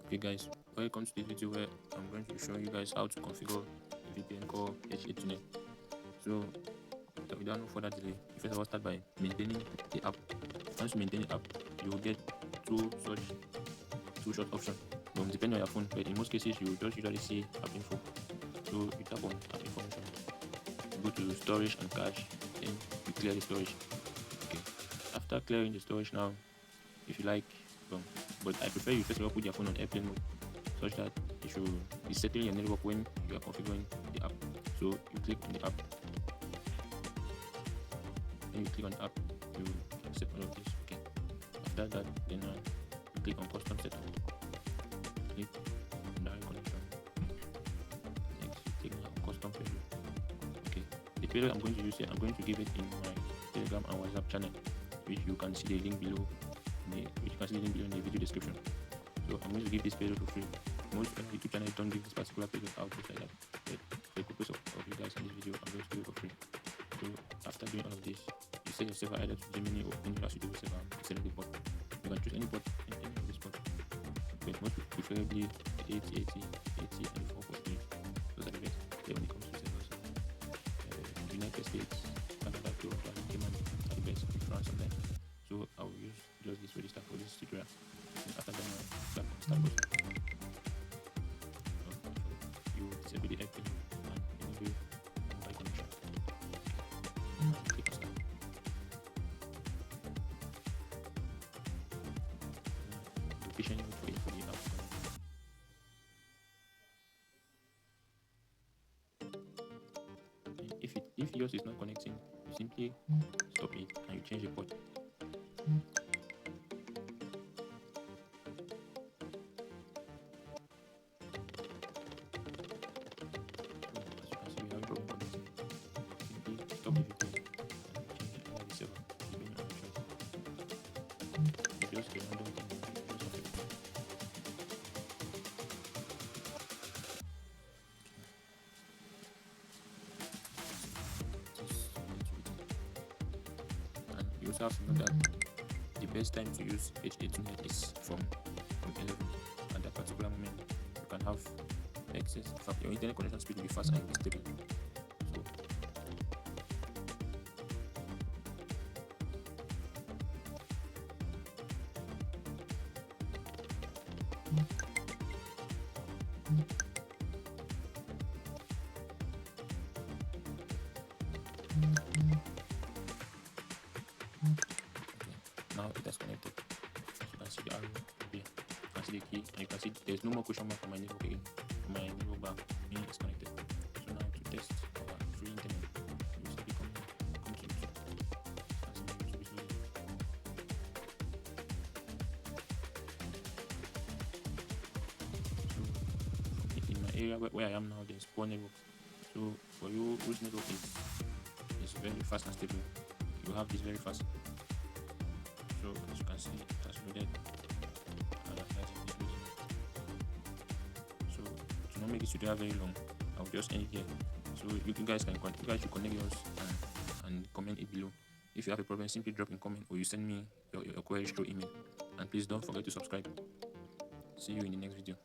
Okay guys, welcome to this video where I'm going to show you guys how to configure a VPN called HA Tunnel. So without no further delay, you first of all start by maintaining the app. Once you maintain the app, you will get two short options. Depending on your phone, but in most cases you will just usually see app info. So you tap on app information, go to storage and cache, then you clear the storage. Okay. After clearing the storage now, if you like, but I prefer you first of all put your phone on airplane mode, such that it should be settling your network when you are configuring the app. So you click on the app, then you click on the app, you accept all of this. Okay. After that, then you click on custom setup, click on direct connection. Next, you click on custom payload. Okay. The payload I'm going to use here, I'm going to give it in my Telegram and WhatsApp channel, which you can see the link below. In the video description. So I'm going to give this payload for free. Most YouTube channels don't give this particular payload out just like that. But for the purpose of you guys in this video, I'm going to do it for free. So after doing all of this, you set your server either to Gemini or any other suitable server. Select the port. You can choose any port, any of this port. But most preferably 80, 80, and 443. Those are the best. When it comes to servers, United States, Canada, Europe, and Cayman are the best. France sometimes. So I will use just this register for this tutorial. And after that, start button. So you disable the airplane and enable mobile connection. Click on start. Location for the app. If yours is not connecting, you simply stop it and you change the port. Stop the VPN and change the server depending on your choice. If yours is a random thing, just stop it. And you also have to know that the best time to use HA Tunnel is from 11. At that particular moment, you can have excess. In fact, your internet connection speed will be fast and stable. So now it has connected. So you can see the arrow here. You can see the key, and you can see there's no more question mark on my network again. My network bar meaning it's connected. So now to test our free internet, you simply come to YouTube. So in my area where I am now, there's poor network. So for you whose network is very fast and stable, you have this very fast. So as you can see, it has loaded. So to not make this tutorial very long, I'll just end it here. So you guys should connect yours and comment it below. If you have a problem, simply drop in comment or you send me your queries through email. And please don't forget to subscribe. See you in the next video.